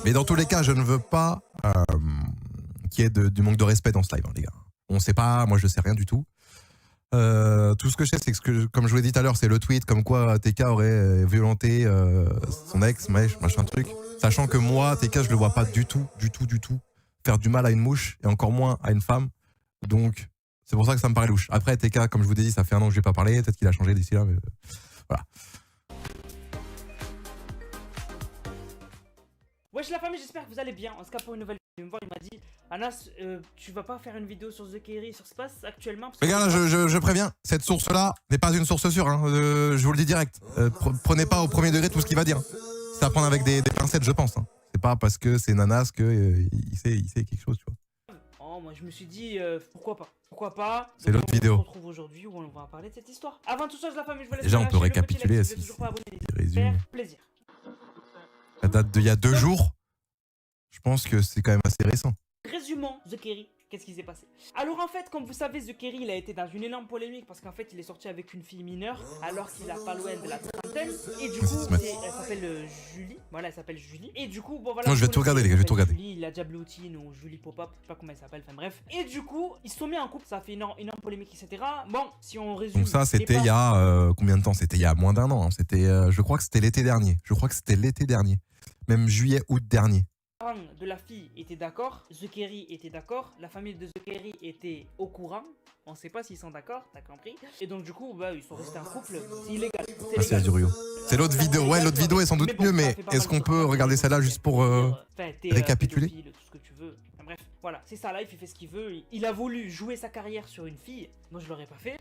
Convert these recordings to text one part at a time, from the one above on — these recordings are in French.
Mais dans tous les cas, je ne veux pas qu'il y ait du manque de respect dans ce live, hein, les gars. On sait pas, moi je sais rien du tout. Tout ce que je sais, c'est que, comme je vous l'ai dit tout à l'heure, c'est le tweet comme quoi TK aurait violenté son ex, machin truc. Sachant que moi, TK, je le vois pas du tout faire du mal à une mouche et encore moins à une femme. Donc, c'est pour ça que ça me paraît louche. Après, TK, comme je vous l'ai dit, ça fait 1 an que je lui ai pas parlé. Peut-être qu'il a changé d'ici là, mais voilà. Wesh la famille, j'espère que vous allez bien. En tout cas pour une nouvelle vidéo, il me voir, il m'a dit Anas, tu vas pas faire une vidéo sur The Kerry, sur ce qui se passe actuellement parce que... Les gars, je préviens, cette source-là n'est pas une source sûre, hein. Je vous le dis direct. Prenez pas au premier degré tout ce qu'il va dire. C'est à prendre avec des pincettes, je pense. Hein. C'est pas parce que c'est Nanas que il sait quelque chose, tu vois. Oh, moi je me suis dit pourquoi pas. C'est l'autre vidéo. On se retrouve aujourd'hui où on va parler de cette histoire. Avant toute chose, la famille, je vous laisse. Déjà, on peut récapituler si résume. Plaisir. Ça date d'il y a 2 jours. Je pense que c'est quand même assez récent. Résumons The Kerry. Qu'est-ce qui s'est passé? Alors en fait, comme vous savez, The Kerry, il a été dans une énorme polémique parce qu'en fait, il est sorti avec une fille mineure alors qu'il a pas loin de la trentaine. Et du coup, elle s'appelle Julie. Voilà, elle s'appelle Julie. Et du coup, bon voilà. Non, je vais tout regarder, les gars, je vais tout regarder. Julie, la Diablotine ou Julie Pop-Up, je sais pas comment elle s'appelle, enfin bref. Et du coup, ils se sont mis en couple, ça a fait énorme polémique, etc. Bon, si on résume. Donc ça, c'était il y a combien de temps? C'était il y a moins d'1 an. Hein. C'était, je crois que c'était l'été dernier. Même juillet, août dernier. De la fille était d'accord, The Kerry était d'accord, la famille de The Kerry était au courant, on sait pas s'ils sont d'accord, t'as compris. Et donc du coup, bah, ils sont restés en couple, c'est illégal. C'est Azurio. C'est l'autre vidéo, ouais, l'autre vidéo est sans doute mieux, mais est-ce qu'on peut regarder celle-là juste pour récapituler? Tout ce que tu veux. Bref, voilà, c'est sa life, il fait ce qu'il veut. Il a voulu jouer sa carrière sur une fille. Moi, je l'aurais pas fait.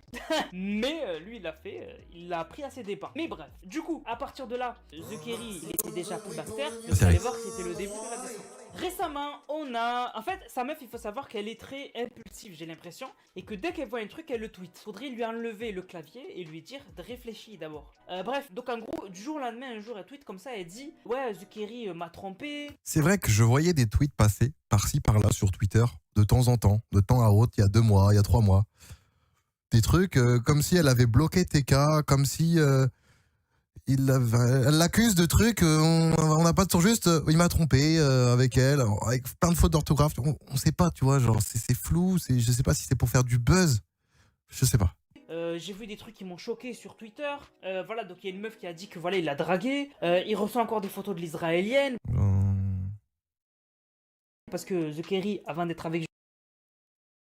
Mais lui, il l'a fait. Il l'a pris à ses dépens. Mais bref, du coup, à partir de là, The Kerry, il était déjà plus bactère. Vous allez voir que c'était le début de la descente. Récemment, on a... En fait, sa meuf, il faut savoir qu'elle est très impulsive, j'ai l'impression. Et que dès qu'elle voit un truc, elle le tweet. Faudrait lui enlever le clavier et lui dire de réfléchir d'abord. Bref, donc en gros, du jour au lendemain, un jour, elle tweet comme ça, elle dit « Ouais, The Kerry m'a trompé. » C'est vrai que je voyais des tweets passer par-ci, par-là sur Twitter, de temps en temps, de temps à autre, il y a 2 mois, il y a 3 mois. Des trucs comme si elle avait bloqué TK, comme si... elle l'accuse de trucs, on n'a pas de tour juste, il m'a trompé avec elle, avec plein de fautes d'orthographe, on sait pas, tu vois, genre c'est flou, je sais pas si c'est pour faire du buzz, je sais pas. J'ai vu des trucs qui m'ont choqué sur Twitter, voilà, donc il y a une meuf qui a dit que voilà, il l'a dragué, il reçoit encore des photos de l'israélienne. Parce que The Kerry, avant d'être avec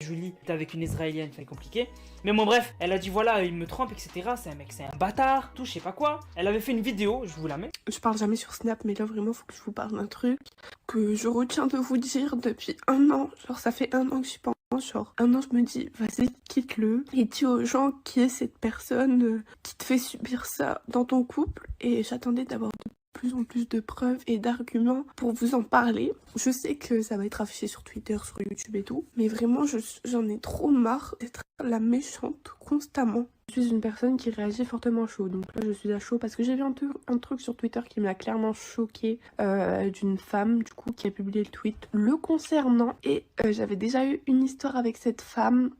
Julie, était avec une israélienne, c'est compliqué. Mais bon bref, elle a dit voilà, il me trompe, etc. C'est un mec, c'est un bâtard, tout, je sais pas quoi. Elle avait fait une vidéo, je vous la mets. Je parle jamais sur Snap, mais là vraiment faut que je vous parle d'un truc que je retiens de vous dire depuis 1 an. Genre ça fait 1 an que je suis pas en genre 1 an je me dis vas-y quitte-le et dis aux gens qui est cette personne qui te fait subir ça dans ton couple. Et j'attendais d'avoir de plus en plus de preuves et d'arguments pour vous en parler. Je sais que ça va être affiché sur Twitter, sur YouTube et tout, mais vraiment j'en ai trop marre d'être la méchante constamment. Je suis une personne qui réagit fortement chaud, donc là je suis à chaud parce que j'ai vu un truc sur Twitter qui m'a clairement choquée d'une femme du coup qui a publié le tweet le concernant et j'avais déjà eu une histoire avec cette femme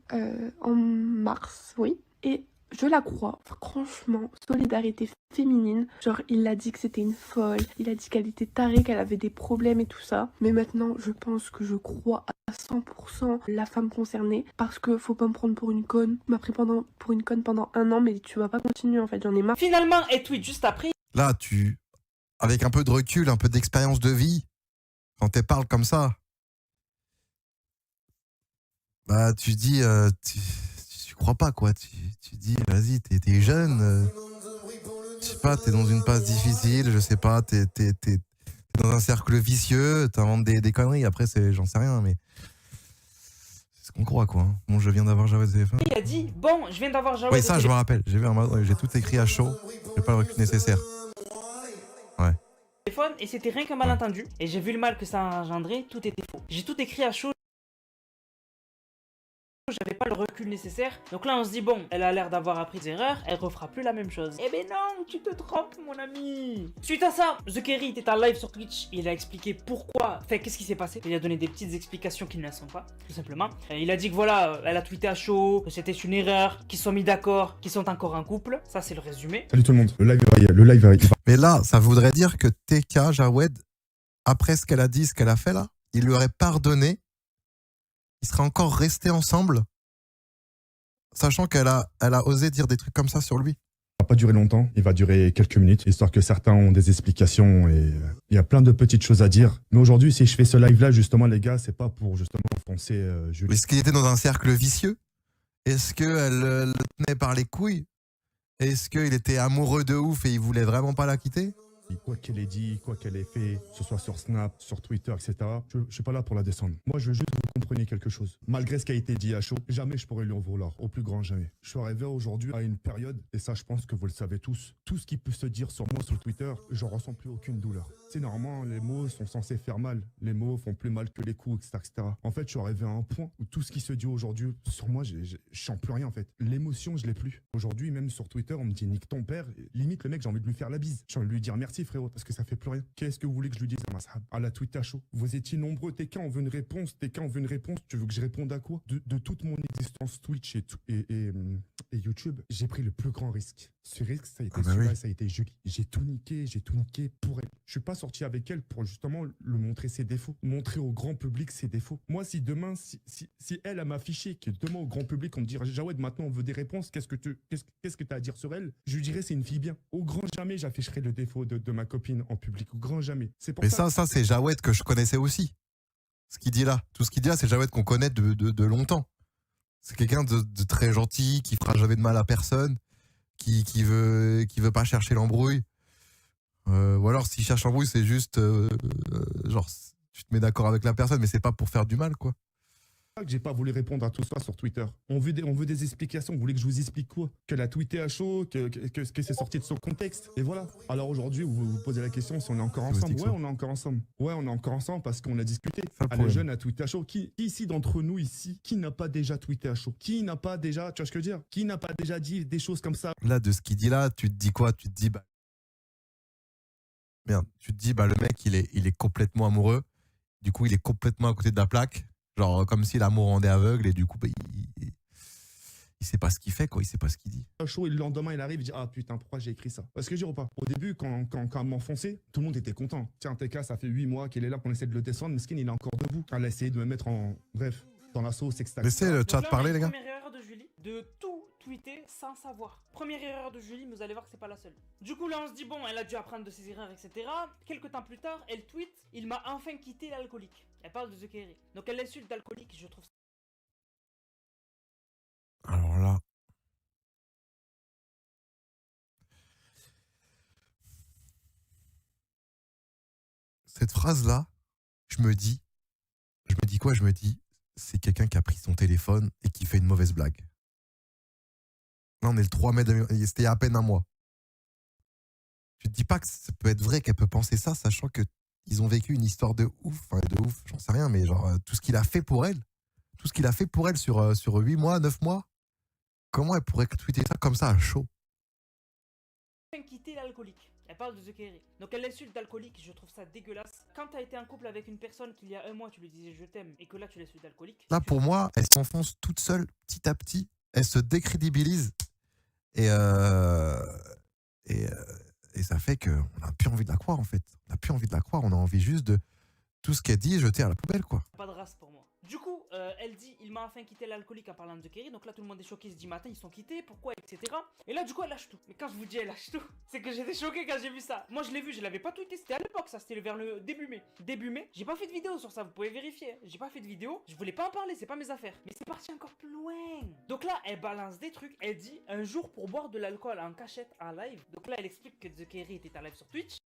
en mars, oui, et je la crois, franchement, solidarité féminine. Genre, il a dit que c'était une folle, il a dit qu'elle était tarée, qu'elle avait des problèmes et tout ça. Mais maintenant, je pense que je crois à 100% la femme concernée. Parce que faut pas me prendre pour une conne. On m'a pris pour une conne pendant 1 an, mais tu vas pas continuer en fait, j'en ai marre. Finalement, elle tweet juste après. Là, avec un peu de recul, un peu d'expérience de vie, quand t'es parles comme ça, bah tu dis... Tu crois pas quoi, tu dis vas-y t'es jeune, je sais pas, t'es dans une passe difficile, je sais pas, t'es dans un cercle vicieux, t'inventes des conneries, après j'en sais rien mais c'est ce qu'on croit quoi. Bon, je viens d'avoir Jawed téléphone. Il a dit bon, je viens d'avoir Jawed. Oui ça je me rappelle, j'ai tout écrit à chaud, j'ai pas le recul nécessaire. Ouais. Téléphone et c'était rien qu'un malentendu et j'ai vu le mal que ça a engendré, tout était faux. J'ai tout écrit à chaud. J'avais pas le recul nécessaire, donc là on se dit bon, elle a l'air d'avoir appris des erreurs, elle refera plus la même chose. Eh ben non, tu te trompes mon ami. Suite à ça, The Kerry était en live sur Twitch, il a expliqué pourquoi, enfin qu'est-ce qui s'est passé, il a donné des petites explications qui ne le sont pas, tout simplement. Il a dit que voilà, elle a tweeté à chaud, que c'était une erreur, qu'ils sont mis d'accord, qu'ils sont encore en couple, ça c'est le résumé. Salut tout le monde, le live arrive. Mais là, ça voudrait dire que TK, Jawed, après ce qu'elle a dit, ce qu'elle a fait là, il lui aurait pardonné, ils seraient encore restés ensemble, sachant elle a osé dire des trucs comme ça sur lui. Va pas durer longtemps, il va durer quelques minutes, histoire que certains ont des explications et il y a plein de petites choses à dire. Mais aujourd'hui, si je fais ce live-là, justement, les gars, c'est pas pour justement enfoncer Julie. Est-ce qu'il était dans un cercle vicieux? Est-ce qu'elle le tenait par les couilles? Est-ce qu'il était amoureux de ouf et il voulait vraiment pas la quitter? Quoi qu'elle ait dit, quoi qu'elle ait fait, que ce soit sur Snap, sur Twitter, etc. Je suis pas là pour la descendre. Moi, je veux juste que vous compreniez quelque chose. Malgré ce qui a été dit à chaud, jamais je pourrais lui en vouloir, au plus grand jamais. Je suis arrivé aujourd'hui à une période, et ça, je pense que vous le savez tous, tout ce qui peut se dire sur moi sur Twitter, j'en ressens plus aucune douleur. C'est normalement, les mots sont censés faire mal. Les mots font plus mal que les coups, etc., etc. En fait, je suis arrivé à un point où tout ce qui se dit aujourd'hui sur moi, je sens plus rien, en fait. L'émotion, je l'ai plus. Aujourd'hui, même sur Twitter, on me dit nique ton père. Limite, le mec, j'ai envie de lui faire la bise. J'ai envie de lui dire merci, frérot, parce que ça fait plus rien. Qu'est-ce que vous voulez que je lui dise à la tweet à chaud? Vous étiez nombreux. TK, on veut une réponse. TK, on veut une réponse. Tu veux que je réponde à quoi? De toute mon existence Twitch et YouTube, j'ai pris le plus grand risque. Ce risque, ça a été celui-là, ça a été Julie. J'ai tout niqué pour elle. Je suis pas sorti avec elle pour justement lui montrer ses défauts, montrer au grand public ses défauts. Moi, si demain, si elle m'a affiché que demain au grand public, on me dirait Jawed, maintenant on veut des réponses, qu'est-ce que tu as à dire sur elle? Je lui dirais c'est une fille bien. Au grand jamais, j'afficherai le défaut de ma copine en public. Au grand jamais. C'est pour ça. Ça c'est Jawed que je connaissais aussi. Ce qu'il dit là, tout ce qu'il dit là, c'est Jawed qu'on connaît de longtemps. C'est quelqu'un de très gentil, qui fera jamais de mal à personne, qui veut pas chercher l'embrouille. Ou alors s'il cherche l'embrouille, c'est juste genre tu te mets d'accord avec la personne, mais c'est pas pour faire du mal, quoi. Que j'ai pas voulu répondre à tout ça sur Twitter. On veut des explications. Vous voulez que je vous explique quoi? Qu'elle a tweeté à chaud, que c'est sorti de son contexte. Et voilà. Alors aujourd'hui, vous vous posez la question si on est encore ensemble. Ouais, on est encore ensemble. Ouais, on est encore ensemble parce qu'on a discuté. Elle est jeune, a tweeté à chaud. Qui ici d'entre nous ici, qui n'a pas déjà tweeté à chaud? Qui n'a pas déjà, tu vois ce que je veux dire? Qui n'a pas déjà dit des choses comme ça? Là, de ce qu'il dit là, tu te dis quoi? Tu te dis merde. Tu te dis le mec, il est complètement amoureux. Du coup, il est complètement à côté de la plaque. Genre, comme si l'amour rendait aveugle et du coup, il sait pas ce qu'il fait, quoi. Il sait pas ce qu'il dit. Chaud et le lendemain, il arrive, il dit ah putain, pourquoi j'ai écrit ça? Parce que je dis pas. Au début, quand elle m'enfonçait, tout le monde était content. Tiens, TK, ça fait 8 mois qu'il est là, qu'on essaie de le descendre. Meskin, il est encore debout. Elle a essayé de me mettre bref, dans la sauce, etc. Laissez le chat parler, les gars. Première erreur de Julie, de tout tweeter sans savoir. Première erreur de Julie, mais vous allez voir que c'est pas la seule. Du coup, là, on se dit, bon, elle a dû apprendre de ses erreurs, etc. Quelques temps plus tard, elle tweet, il m'a enfin quitté l'alcoolique. Elle parle de The Kerry. Donc, elle l'insulte d'alcoolique, je trouve ça. Alors là. Cette phrase-là, je me dis quoi? Je me dis, c'est quelqu'un qui a pris son téléphone et qui fait une mauvaise blague. Là, on est le 3 mai, c'était il y a à peine un mois. Tu te dis pas que ça peut être vrai qu'elle peut penser ça, sachant qu'ils ont vécu une histoire de ouf, j'en sais rien, mais genre, tout ce qu'il a fait pour elle, sur 8 mois, 9 mois, comment elle pourrait tweeter ça comme ça à chaud? Quitter l'alcoolique. Elle parle de The Kerry. Donc elle l'insulte d'alcoolique, je trouve ça dégueulasse. Quand t'as été en couple avec une personne qu'il y a un mois, tu lui disais je t'aime, et que là tu l'insultes d'alcoolique. Là, pour moi, elle s'enfonce toute seule, petit à petit, elle se décrédibilise, et ça fait qu'on n'a plus envie de la croire, en fait. On n'a plus envie de la croire, on a envie juste de tout ce qu'elle dit jeter à la poubelle, quoi. Pas de race pour moi. Du coup, elle dit il m'a enfin quitté l'alcoolique en parlant de The Kerry. Donc là, tout le monde est choqué, se dit matin, ils sont quittés, pourquoi, etc. Et là, du coup, elle lâche tout. Mais quand je vous dis elle lâche tout, c'est que j'étais choqué quand j'ai vu ça. Moi, je l'ai vu, je l'avais pas tweeté, c'était à l'époque, ça, c'était vers le début mai. Début mai, j'ai pas fait de vidéo sur ça, vous pouvez vérifier. J'ai pas fait de vidéo, je voulais pas en parler, c'est pas mes affaires. Mais c'est parti encore plus loin. Donc là, elle balance des trucs, elle dit un jour pour boire de l'alcool en cachette en live. Donc là, elle explique que The Kerry était en live sur Twitch.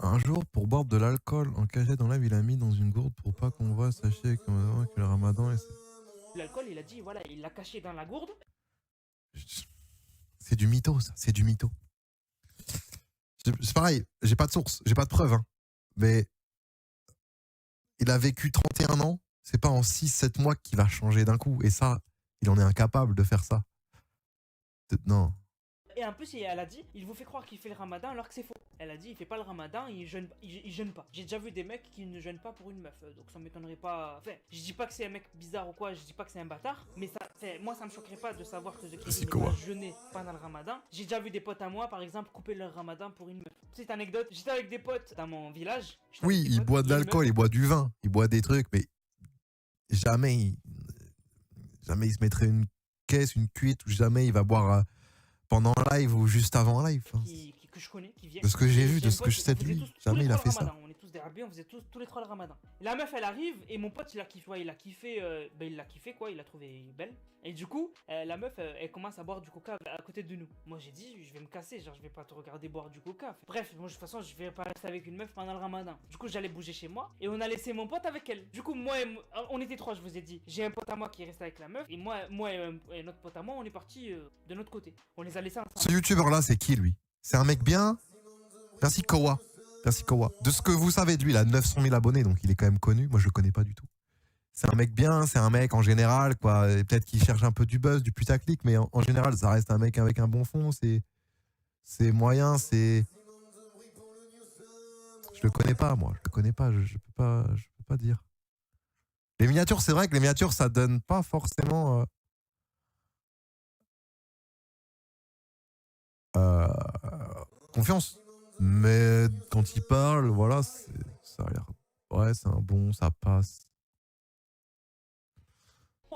Un jour, pour boire de l'alcool en cachette en live, il a mis dans une gourde pour pas qu'on voit, sachez que le ramadan... L'alcool, il a dit, voilà, il l'a caché dans la gourde. C'est du mytho, ça, c'est du mytho. C'est pareil, j'ai pas de source, j'ai pas de preuve, hein. Mais il a vécu 31 ans, c'est pas en 6-7 mois qu'il va changer d'un coup. Et ça, il en est incapable de faire ça. Non. Et en plus, elle a dit, il vous fait croire qu'il fait le ramadan alors que c'est faux. Elle a dit, il fait pas le ramadan, il jeûne pas. J'ai déjà vu des mecs qui ne jeûnent pas pour une meuf, donc ça m'étonnerait pas. Enfin, je dis pas que c'est un mec bizarre ou quoi, je dis pas que c'est un bâtard, mais ça, moi ça me choquerait pas de savoir que The Kerry n'est pas jeûné pendant le ramadan. J'ai déjà vu des potes à moi, par exemple, couper leur ramadan pour une meuf. Petite anecdote, j'étais avec des potes dans mon village. Oui, il boit de l'alcool, il boit du vin, il boit des trucs, mais jamais il se mettrait une caisse, une cuite, ou jamais il va boire pendant un live ou juste avant un live. Que je connais, qui vient. De ce que j'ai vu, de ce que je sais de lui, jamais il a fait ça. On est tous des rabais, on faisait tous les trois le ramadan. Et la meuf elle arrive et mon pote il a kiffé, il a kiffé quoi, il l'a trouvé belle. Et du coup, la meuf elle commence à boire du coca à côté de nous. Moi j'ai dit je vais me casser, genre je vais pas te regarder boire du coca. Bref, moi de toute façon je vais pas rester avec une meuf pendant le ramadan. Du coup j'allais bouger chez moi et on a laissé mon pote avec elle. Du coup moi on était trois, je vous ai dit. J'ai un pote à moi qui est resté avec la meuf et moi et notre pote à moi on est parti de notre côté. On les a laissés ensemble. Ce youtubeur là c'est qui lui? C'est un mec bien. Merci Kowa. Merci Kowa. De ce que vous savez de lui, il a 900 000 abonnés, donc il est quand même connu. Moi, je le connais pas du tout. C'est un mec bien, c'est un mec en général, quoi. Peut-être qu'il cherche un peu du buzz, du putaclic, mais en général, ça reste un mec avec un bon fond. C'est moyen, c'est. Je le connais pas, moi. Je le connais pas. Je peux pas dire. Les miniatures, c'est vrai que les miniatures, ça donne pas forcément. Confiance. Mais quand il parle, voilà, ça a l'air. Ouais, c'est un bon, ça passe.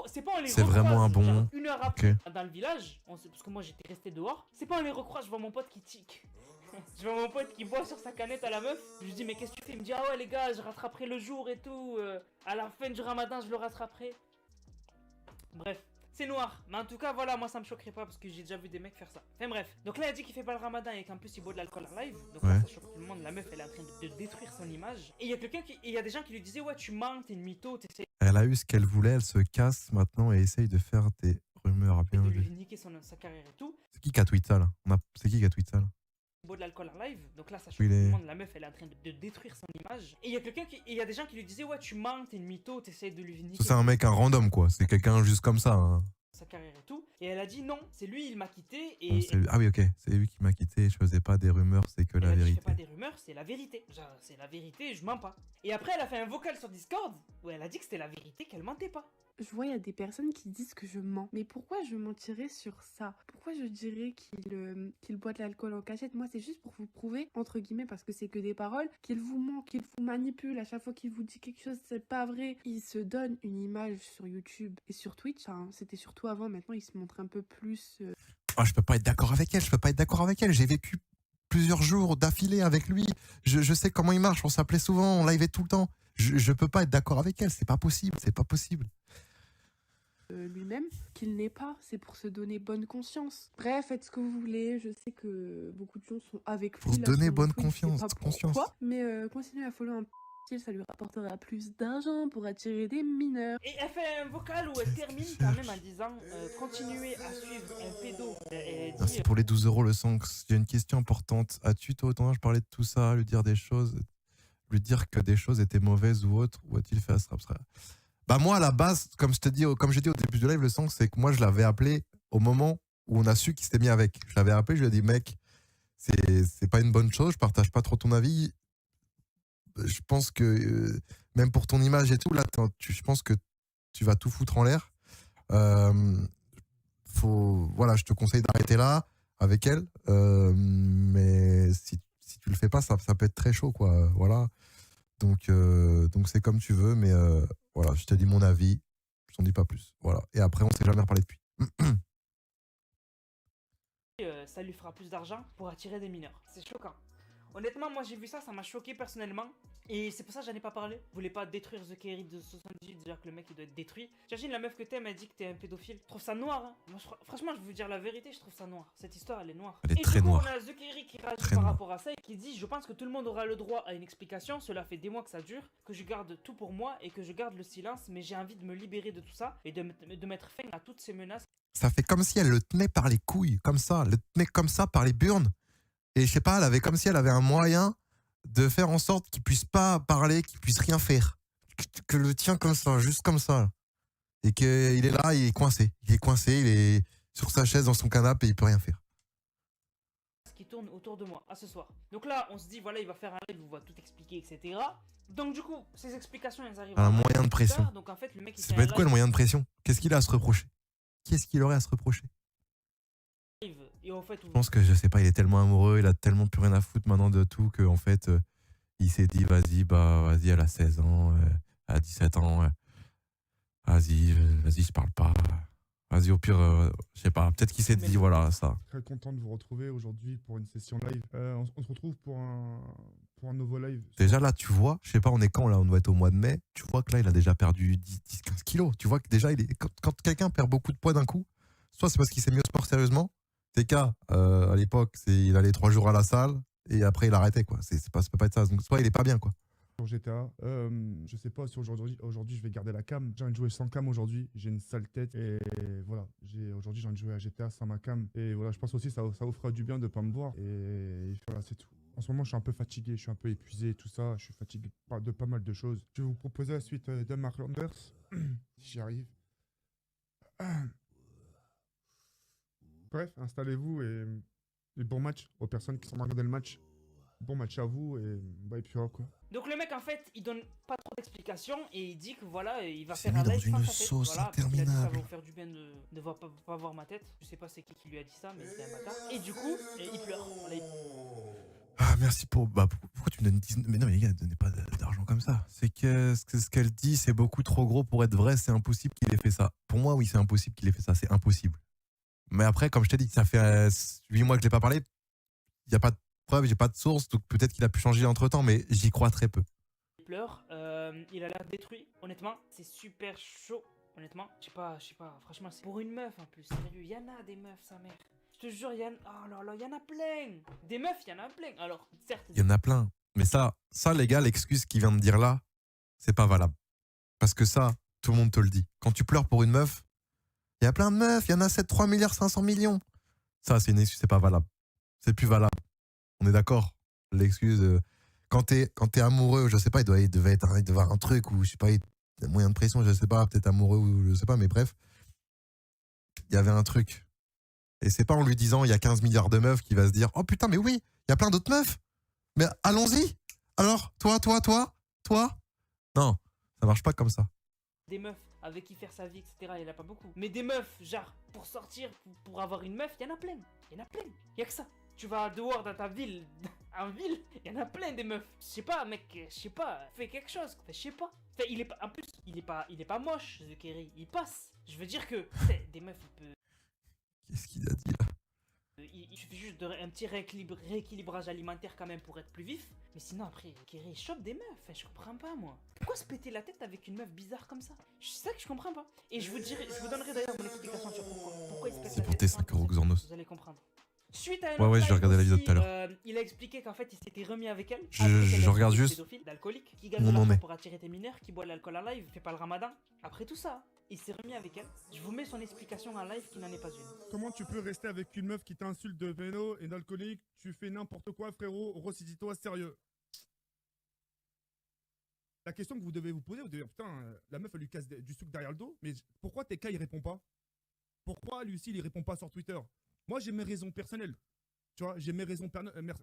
C'est vraiment un bon. Genre, une heure après, dans le village, parce que moi j'étais resté dehors, c'est pas on les recroise, je vois mon pote qui tic. Je vois mon pote qui boit sur sa canette à la meuf. Je lui dis, mais qu'est-ce que tu fais? Il me dit, ah ouais, les gars, je rattraperai le jour et tout. À la fin du ramadan, je le rattraperai. Bref. C'est noir, mais en tout cas voilà, moi ça me choquerait pas parce que j'ai déjà vu des mecs faire ça. Enfin bref, donc là il a dit qu'il fait pas le ramadan et qu'en plus il boit de l'alcool en live. Donc là, ça choque tout le monde, la meuf elle est en train de détruire son image. Et il y a des gens qui lui disaient ouais tu mens, t'es une mytho, t'essayes. Elle a eu ce qu'elle voulait, elle se casse maintenant et essaye de faire des rumeurs bien. De lui niquer sa carrière et tout. C'est qui a tweet ça là? C'est qui a tweet ça là? Boit de l'alcool en live, donc là ça choque tout le monde, la meuf elle est en train de détruire son image. Et il y a des gens qui lui disaient ouais tu mens, t'es une mytho, t'essayes de lui niquer. C'est un mec un random quoi, c'est quelqu'un juste comme ça. Hein. Sa carrière et tout, et elle a dit non, c'est lui, il m'a quitté et... Ah oui ok, c'est lui qui m'a quitté, je faisais pas des rumeurs, c'est que la vérité. Je fais pas des rumeurs, c'est la vérité, genre, c'est la vérité, je mens pas. Et après elle a fait un vocal sur Discord où elle a dit que c'était la vérité, qu'elle mentait pas. Je vois, il y a des personnes qui disent que je mens. Mais pourquoi je mentirais sur ça? Pourquoi je dirais qu'il boit de l'alcool en cachette? Moi, c'est juste pour vous prouver, entre guillemets, parce que c'est que des paroles, qu'il vous ment, qu'il vous manipule. À chaque fois qu'il vous dit quelque chose, c'est pas vrai. Il se donne une image sur YouTube et sur Twitch. Hein. C'était surtout avant, maintenant, il se montre un peu plus... Oh, je peux pas être d'accord avec elle, J'ai vécu plusieurs jours d'affilée avec lui. Je sais comment il marche, on s'appelait souvent, on liveait tout le temps. Je peux pas être d'accord avec elle, c'est pas possible. Lui-même qu'il n'est pas, c'est pour se donner bonne conscience. Bref, faites ce que vous voulez, je sais que beaucoup de gens sont avec lui. Pour se donner bonne conscience. Mais continuez à follow un ça lui rapportera plus d'argent pour attirer des mineurs. Et elle fait un vocal où elle termine quand même en disant continuez à suivre un pédo. Merci pour les 12 € le sang. J'ai une question importante. As-tu toi autant je parlais de tout ça, lui dire des choses, lui dire que des choses étaient mauvaises ou autres, ou a-t-il fait abstraire? Bah moi à la base, comme j'ai dit au début du live, le sang c'est que moi je l'avais appelé au moment où on a su qu'il s'était mis avec. Je l'avais appelé, je lui ai dit mec, c'est pas une bonne chose, je partage pas trop ton avis. Je pense que même pour ton image et tout là, je pense que tu vas tout foutre en l'air. Voilà, je te conseille d'arrêter là avec elle, mais si tu le fais pas, ça peut être très chaud quoi. Voilà. Donc c'est comme tu veux, mais voilà, je te dis mon avis, je t'en dis pas plus. Voilà. Et après, on s'est jamais reparlé depuis. Ça lui fera plus d'argent pour attirer des mineurs. C'est choquant. Honnêtement, moi j'ai vu ça, ça m'a choqué personnellement. Et c'est pour ça que j'en ai pas parlé. Vous voulez pas détruire The Kerry de 78, dire que le mec il doit être détruit. J'imagine la meuf que t'aimes a dit que t'es un pédophile. Je trouve ça noir. Hein. Moi, franchement, je veux vous dire la vérité, je trouve ça noir. Cette histoire, elle est noire. Elle est très noire. On a The Kerry qui réagit par rapport à ça et qui dit je pense que tout le monde aura le droit à une explication. Cela fait des mois que ça dure, que je garde tout pour moi et que je garde le silence. Mais j'ai envie de me libérer de tout ça et de mettre fin à toutes ces menaces. Ça fait comme si elle le tenait par les couilles, comme ça. Elle le tenait comme ça par les burnes. Et je sais pas, elle avait comme si elle avait un moyen de faire en sorte qu'il puisse pas parler, qu'il puisse rien faire. Que le tient comme ça, juste comme ça. Et qu'il est là, il est coincé. Il est sur sa chaise dans son canapé et il peut rien faire. tourne autour de moi à ce soir. Donc là, on se dit, voilà, il va faire un live où il va tout expliquer, etc. Donc du coup, ces explications, elles arrivent Un à moyen de pression. donc en fait, le mec, il Ça fait peut un être quoi le moyen de pression? Qu'est-ce qu'il a à se reprocher? Qu'est-ce qu'il aurait à se reprocher? live, et en fait, Je pense que, je sais pas, il est tellement amoureux, il a tellement plus rien à foutre maintenant de tout qu'en fait, il s'est dit, vas-y, elle a 16 ans, elle a 17 ans, vas-y, je parle pas. Vas-y, au pire, je sais pas, peut-être qu'il s'est dit, voilà, ça. Très content de vous retrouver aujourd'hui pour une session live. On se retrouve pour un nouveau live. Déjà là, tu vois, je sais pas, on est quand là, on doit être au mois de mai, tu vois que là, il a déjà perdu 10-15 kilos. Tu vois que déjà, quand quelqu'un perd beaucoup de poids d'un coup, soit c'est parce qu'il s'est mis au sport sérieusement, TK, à l'époque, il allait 3 jours à la salle, et après il arrêtait, quoi. Ça peut pas être ça. Donc soit il est pas bien, quoi. Sur GTA, je sais pas si aujourd'hui je vais garder la cam. J'ai envie de jouer sans cam aujourd'hui, j'ai une sale tête et voilà. Aujourd'hui j'ai envie de jouer à GTA sans ma cam. Et voilà, je pense aussi ça vous fera du bien de pas me voir. Et voilà, c'est tout. En ce moment, je suis un peu fatigué, je suis un peu épuisé, tout ça. Je suis fatigué de pas mal de choses. Je vais vous proposer la suite de Mark Landers, si j'y arrive. Bref, installez-vous et bon match aux personnes qui sont regardées le match. Bon match à vous et puis voilà quoi. Donc le mec, en fait, il donne pas trop d'explications et il dit que voilà, il va Il s'est faire un mis dans live une sans sa tête. sauce Voilà, parce qu'il a dit, ça va interminable. vous faire du bien de pas voir ma tête. Je sais pas c'est qui lui a dit ça, mais c'est un bâtard. Et du coup, il pleure. Voilà, Ah, merci pour. Pourquoi tu me donnes 19. Mais non, mais les gars, ne donnez pas d'argent comme ça. C'est que ce qu'elle dit, c'est beaucoup trop gros pour être vrai. C'est impossible qu'il ait fait ça. Pour moi, oui, c'est impossible qu'il ait fait ça. C'est impossible. Mais après, comme je t'ai dit, ça fait 8 mois que je l'ai pas parlé. Il n'y a pas de preuve, j'ai pas de source. Donc peut-être qu'il a pu changer entre temps, mais j'y crois très peu. il pleure. Il a l'air détruit. Honnêtement, c'est super chaud. Honnêtement, je sais pas. Franchement, c'est pour une meuf en plus. Sérieux, il y en a des meufs, sa mère. Je te jure, oh là là, il y en a plein. Des meufs, il y en a plein. Alors, certes. Il y en a plein. Mais ça, les gars, l'excuse qu'il vient de dire là, c'est pas valable. Parce que ça, tout le monde te le dit. Quand tu pleures pour une meuf, il y a plein de meufs, il y en a 3 milliards 500 millions. Ça, c'est une excuse, c'est pas valable. C'est plus valable. On est d'accord. L'excuse, quand t'es amoureux, je sais pas, il devait avoir un truc, ou je sais pas, un moyen de pression, je sais pas, peut-être amoureux, ou je sais pas, mais bref. Il y avait un truc. Et c'est pas en lui disant, il y a 15 milliards de meufs qui va se dire, oh putain, mais oui, il y a plein d'autres meufs. Mais allons-y. Alors, toi. Non, ça marche pas comme ça. Des meufs avec qui faire sa vie, etc. Il y en a pas beaucoup. Mais des meufs, genre, pour sortir, pour avoir une meuf, il y en a plein. Il y en a plein. Il y a que ça. Tu vas dehors dans ta ville, en ville, il y en a plein des meufs. Je sais pas, mec, je sais pas, fais quelque chose. Je sais pas. Il est pas, en plus, il est pas moche, The Kerry. Il passe. Je veux dire que, des meufs, il peut. Qu'est-ce qu'il a dit là? Il suffit juste d'un petit rééquilibrage alimentaire quand même pour être plus vif. Mais sinon après, Kerry il chope des meufs. Je comprends pas moi. Pourquoi se péter la tête avec une meuf bizarre comme ça? C'est ça que je comprends pas. Et je vous donnerai d'ailleurs mon explication sur pourquoi il se pète C'est la pour tête. tes 5 euros Xornos. Vous allez comprendre. Suite à un Ouais, autre je vais live regarder la vidéo aussi, tout à l'heure. il a expliqué qu'en fait il s'était remis avec elle. Je regarde juste d'alcoolique, qui où gagne on de en l'argent est. pour attirer tes mineurs, qui boit l'alcool en live, fait pas le ramadan. Après tout ça, il s'est remis avec elle. Je vous mets son explication en live qui n'en est pas une. Comment tu peux rester avec une meuf qui t'insulte de vélo et d'alcoolique? Tu fais n'importe quoi, frérot. Ressaisis-toi, sérieux. La question que vous devez vous poser, vous devez dire, putain, la meuf, elle lui casse du sucre derrière le dos, mais pourquoi TK, il répond pas? Pourquoi lui aussi, il répond pas sur Twitter? Moi, j'ai mes raisons personnelles. Tu vois, j'ai mes raisons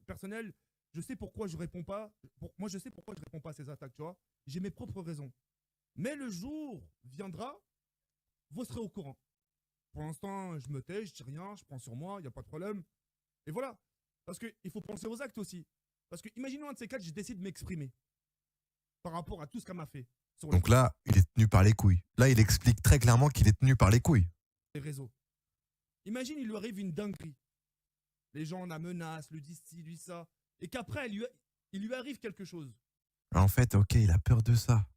personnelles. Je sais pourquoi je réponds pas. Moi, je sais pourquoi je réponds pas à ces attaques, tu vois. J'ai mes propres raisons. Mais le jour viendra, vous serez au courant. Pour l'instant, je me tais, je dis rien, je prends sur moi, il n'y a pas de problème. Et voilà. Parce qu'il faut penser aux actes aussi. Parce que, imaginons un de ces quatre, je décide de m'exprimer par rapport à tout ce qu'elle m'a fait. Donc là, il est tenu par les couilles. Là, il explique très clairement qu'il est tenu par les couilles. Les réseaux. Imagine, il lui arrive une dinguerie. Les gens la menacent, lui disent ci, lui ça. Et qu'après, il lui arrive quelque chose. En fait, ok, il a peur de ça.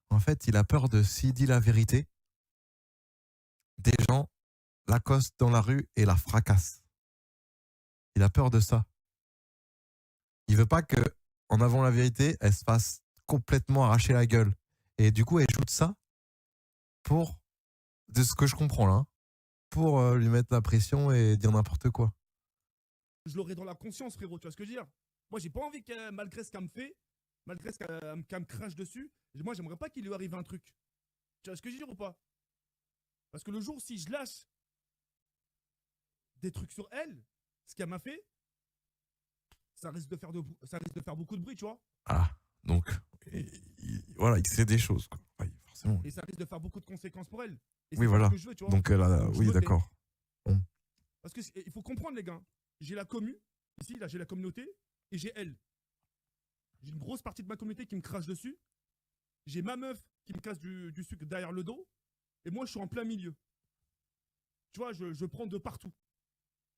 En fait, il a peur de s'il dit la vérité, des gens l'accostent dans la rue et la fracassent. Il a peur de ça. Il veut pas que, en avant la vérité, elle se fasse complètement arracher la gueule. Et du coup, elle joue de ça pour, de ce que je comprends là, pour lui mettre la pression et dire n'importe quoi. Je l'aurai dans la conscience, frérot, tu vois ce que je veux dire? Moi, j'ai pas envie que, malgré ce qu'elle me fait, malgré ce qu'elle me crache dessus, moi, j'aimerais pas qu'il lui arrive un truc. Tu vois ce que je veux dire ou pas? Parce que le jour, si je lâche des trucs sur elle, ce qu'elle m'a fait, ça risque de faire beaucoup de bruit, tu vois. Ah, donc, voilà, il sait des choses, quoi. Ouais, forcément. Et ça risque de faire beaucoup de conséquences pour elle. Et Oui, c'est voilà. ce que je veux, tu vois. Donc, Donc, je oui, me tais. d'accord. Parce qu'il faut comprendre, les gars. J'ai la commu, ici, là, j'ai la communauté, et j'ai elle. J'ai une grosse partie de ma communauté qui me crache dessus. J'ai ma meuf qui me casse du sucre derrière le dos. Et moi, je suis en plein milieu. Tu vois, je prends de partout.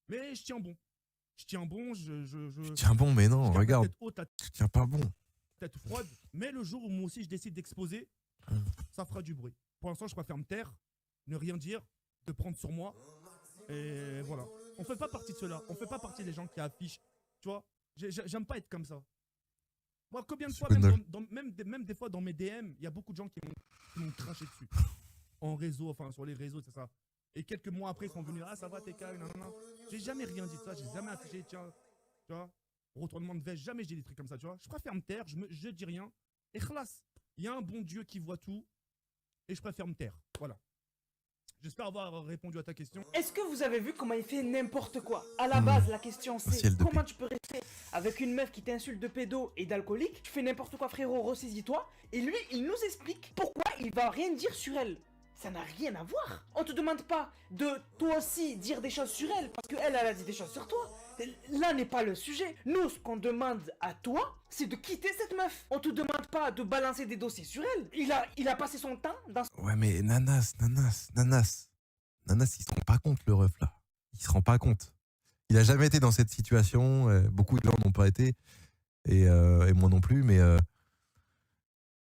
Mais je tiens bon. Je tiens bon, Tu tiens bon, mais non, je garde la regarde, tête haute, la tu tiens pas bon. tête froide. Mais le jour où moi aussi je décide d'exposer, ça fera du bruit. Pour l'instant, je préfère me taire, ne rien dire, de prendre sur moi. Et voilà. On fait pas partie de ceux-là. On fait pas partie des gens qui affichent. Tu vois, j'aime pas être comme ça. Moi, combien de fois, même des fois dans mes DM, il y a beaucoup de gens qui m'ont craché dessus. En réseau, enfin sur les réseaux, c'est ça. Et quelques mois après, ils sont venus, ah ça va, TK, nanana. J'ai jamais rien dit de ça, j'ai jamais affiché, tiens, tu vois, retournement de veste, jamais j'ai dit des trucs comme ça, tu vois. Je préfère me taire, je dis rien. Et khlas, il y a un bon Dieu qui voit tout, et je préfère me taire. Voilà. J'espère avoir répondu à ta question. Est-ce que vous avez vu comment il fait n'importe quoi? À la base, la question c'est Ciel de comment paix. tu peux rester avec une meuf qui t'insulte de pédo et d'alcoolique? Tu fais n'importe quoi, frérot, ressaisis-toi. Et lui, il nous explique pourquoi il va rien dire sur elle. Ça n'a rien à voir. On te demande pas de toi aussi dire des choses sur elle parce qu'elle a dit des choses sur toi. Là n'est pas le sujet. Nous, ce qu'on demande à toi, c'est de quitter cette meuf. On te demande pas de balancer des dossiers sur elle. Il a passé son temps dans... Ouais, mais Nanas, il se rend pas compte, le ref, là. Il se rend pas compte. Il a jamais été dans cette situation. Beaucoup de gens n'ont pas été. Et moi non plus, mais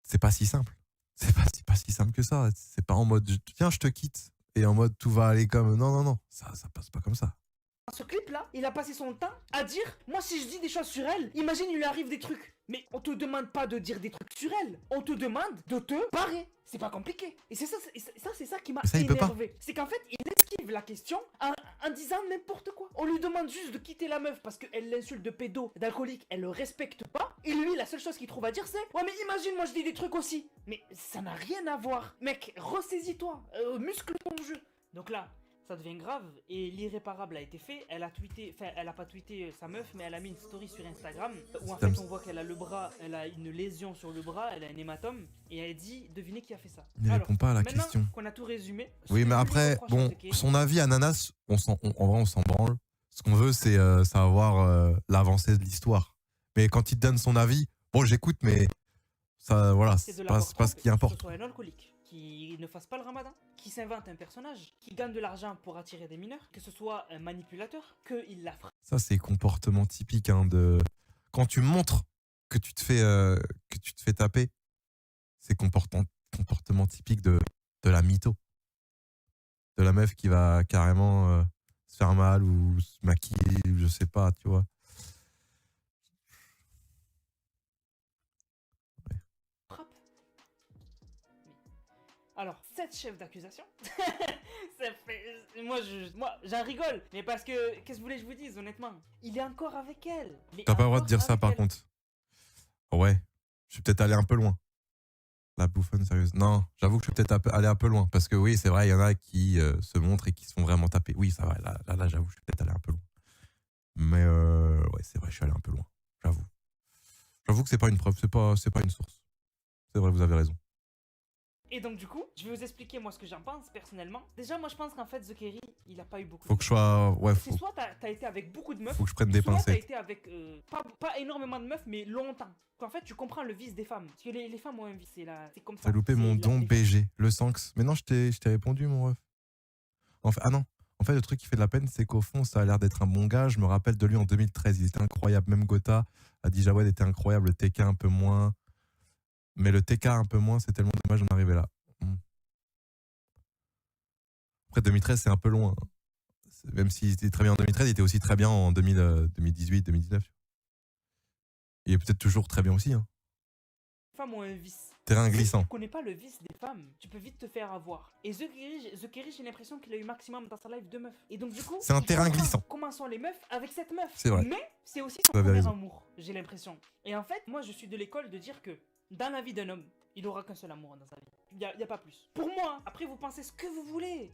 c'est pas si simple. C'est pas si simple que ça. C'est pas en mode, tiens, je te quitte. Et en mode, tout va aller comme... Non. Ça passe pas comme ça. Dans ce clip-là, il a passé son temps à dire moi, si je dis des choses sur elle, imagine, il lui arrive des trucs. Mais on te demande pas de dire des trucs sur elle. On te demande de te barrer. C'est pas compliqué. Et c'est ça qui m'a Mais ça, il peut pas. énervé. C'est qu'en fait, il esquive la question en disant n'importe quoi. On lui demande juste de quitter la meuf parce qu'elle l'insulte de pédo, d'alcoolique, elle le respecte pas. Et lui, la seule chose qu'il trouve à dire, c'est ouais, mais imagine, moi je dis des trucs aussi. Mais ça n'a rien à voir. Mec, ressaisis-toi. Muscle ton jeu. Donc là, ça devient grave et l'irréparable a été fait. Elle a tweeté, enfin elle a pas tweeté sa meuf, mais elle a mis une story sur Instagram où en fait on voit qu'elle a le bras, elle a une lésion sur le bras, elle a un hématome et elle dit devinez qui a fait ça. Il répond pas à la maintenant question. qu'on a tout résumé. Oui, mais après, bon, son avis à Nanas, en vrai, on s'en branle. Ce qu'on veut, c'est savoir l'avancée de l'histoire. Mais quand il te donne son avis, bon, j'écoute, mais ça, voilà, c'est pas ce qui importe. Que ce soit un alcoolique qui ne fasse pas le ramadan, qui s'invente un personnage, qui gagne de l'argent pour attirer des mineurs, que ce soit un manipulateur, qu'il la frappe. Ça, c'est comportement typique de... Quand tu montres que tu te fais taper, c'est comportement typique de la mytho. De la meuf qui va carrément se faire mal ou se maquiller, ou je sais pas, tu vois. Alors, 7 chefs d'accusation, ça fait... Moi, j'en rigole, mais parce que, qu'est-ce que vous voulez que je vous dise, honnêtement? Il est encore avec elle. T'as pas le droit de dire ça, par contre. Ouais, je suis peut-être allé un peu loin. La bouffonne sérieuse. Non, j'avoue que je suis peut-être allé un peu loin, parce que oui, c'est vrai, il y en a qui se montrent et qui se font vraiment taper. Oui, ça va, là j'avoue, je suis peut-être allé un peu loin. Mais ouais, c'est vrai, je suis allé un peu loin, j'avoue. J'avoue que c'est pas une preuve, c'est pas une source. C'est vrai, vous avez raison. Et donc du coup, je vais vous expliquer moi ce que j'en pense personnellement. Déjà, moi je pense qu'en fait The Kerry, il a pas eu beaucoup. Faut que je sois, ouais, C'est soit t'as été avec beaucoup de meufs. Faut que je prenne des soit pincettes. t'as été avec pas énormément de meufs, mais longtemps. En fait, tu comprends le vice des femmes. Parce que les femmes ont un vice, c'est comme ça. T'as loupé mon don BG, le Sanx. Mais non, je t'ai répondu, mon ref. En fait, ah non. En fait, le truc qui fait de la peine, c'est qu'au fond, ça a l'air d'être un bon gars. Je me rappelle de lui en 2013. Il était incroyable. Même Gotha a dit Jawed était incroyable. Le TK un peu moins. Mais le TK un peu moins, c'est tellement dommage d'en arriver là. Après, 2013, c'est un peu loin. Même s'il était très bien en 2013, il était aussi très bien en 2018, 2019. Il est peut-être toujours très bien aussi. Hein. Les femmes ont un vice. Terrain glissant. Si tu connais pas le vice des femmes, tu peux vite te faire avoir. Et The Kerry, j'ai l'impression qu'il a eu maximum dans sa life de meufs. Et donc du coup, c'est un terrain glissant. Comment sont les meufs avec cette meuf? C'est vrai. Mais c'est aussi son premier amour, j'ai l'impression. Et en fait, moi je suis de l'école de dire que dans la vie d'un homme, il aura qu'un seul amour dans sa vie. Il y a pas plus. Pour moi, après vous pensez ce que vous voulez.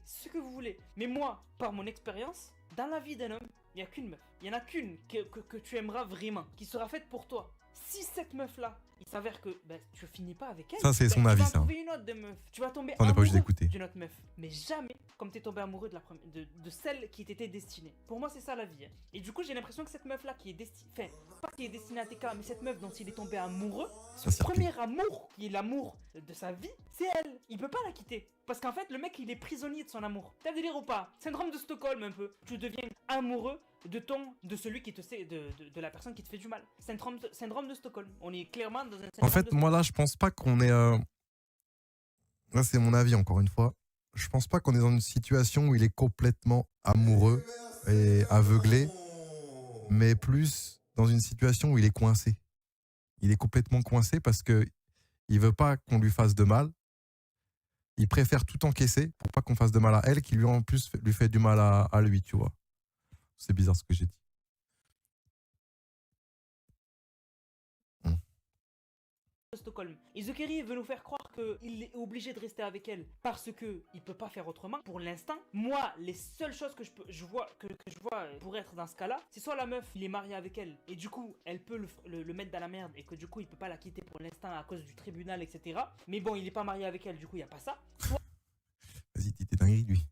Mais moi, par mon expérience, dans la vie d'un homme, il n'y a qu'une meuf. il y en a qu'une que tu aimeras vraiment, qui sera faite pour toi. Si cette meuf-là, il s'avère que tu finis pas avec elle, Ça, c'est son avis, tu vas ça. trouver une autre de meuf. Tu vas tomber On n'est pas obligé amoureux d'écouter. d'une autre meuf. Mais jamais comme t'es tombé amoureux de la première, de celle qui t'était destinée. Pour moi, c'est ça la vie. Hein. Et du coup, j'ai l'impression que cette meuf-là qui est destinée, enfin, pas qui est destinée à TK, mais cette meuf dont il est tombé amoureux, son Ça premier amour, qui est l'amour de sa vie, c'est elle. Il peut pas la quitter. Parce qu'en fait, le mec, il est prisonnier de son amour. T'as délire ou pas? Syndrome de Stockholm un peu. Tu deviens amoureux de celui qui te sait, de la personne qui te fait du mal. Syndrome de Stockholm. On est clairement dans un syndrome En fait, moi là, je pense pas qu'on est. Là, c'est mon avis, encore une fois. Je pense pas qu'on est dans une situation où il est complètement amoureux et aveuglé, mais plus dans une situation où il est coincé. Il est complètement coincé parce que il veut pas qu'on lui fasse de mal. Il préfère tout encaisser pour pas qu'on fasse de mal à elle, qui lui en plus lui fait du mal à lui, tu vois. C'est bizarre ce que j'ai dit. de Stockholm. Et The Kerry veut nous faire croire qu'il est obligé de rester avec elle parce que il peut pas faire autrement. Pour l'instant, moi, les seules choses que je vois pour être dans ce cas-là, c'est soit la meuf, il est marié avec elle et du coup, elle peut le mettre dans la merde et que du coup, il peut pas la quitter pour l'instant à cause du tribunal, etc. Mais bon, il est pas marié avec elle, du coup, il y a pas ça. Soit Vas-y, t'es dingue, lui.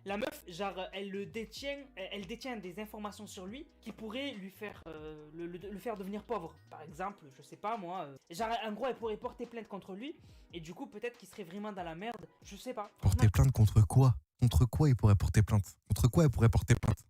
la meuf, genre, elle détient des informations sur lui qui pourraient lui faire le faire devenir pauvre. Par exemple, je sais pas moi, genre, en gros, elle pourrait porter plainte contre lui et du coup, peut-être qu'il serait vraiment dans la merde. Je sais pas. Porter plainte contre quoi? Contre quoi il pourrait porter plainte? Contre quoi elle pourrait porter plainte?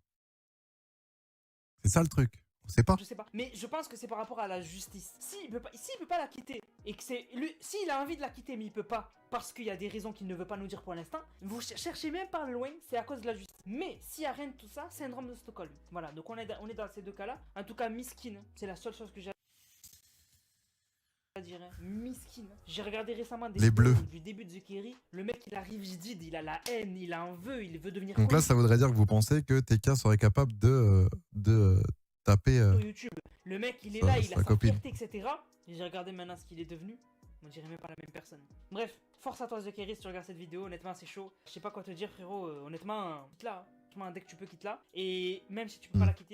C'est ça le truc. On sait pas. Je sais pas, mais je pense que c'est par rapport à la justice. S'il peut pas la quitter et que c'est lui, s'il a envie de la quitter mais il peut pas parce qu'il y a des raisons qu'il ne veut pas nous dire pour l'instant, vous cherchez même pas loin, c'est à cause de la justice. Mais s'il y a rien de tout ça, syndrome de Stockholm. Voilà, donc on est dans ces deux cas-là. En tout cas, miskin, c'est la seule chose que j'ai à dire. Hein. Miskin. J'ai regardé récemment des Les vidéos bleus. du début de The Kerry. Le mec, il arrive jadid, il a la haine, il en veut, il veut devenir. Donc là, ça voudrait dire que vous pensez que TK serait capable de taper. Sur YouTube. Le mec, il est là, il a sa fierté, etc. Et j'ai regardé maintenant ce qu'il est devenu. On dirait même pas la même personne. Bref, force à toi The Kerry si tu regardes cette vidéo, honnêtement c'est chaud. Je sais pas quoi te dire frérot, honnêtement, quitte là. Dès que tu peux, quitte là. Et même si tu peux pas la quitter,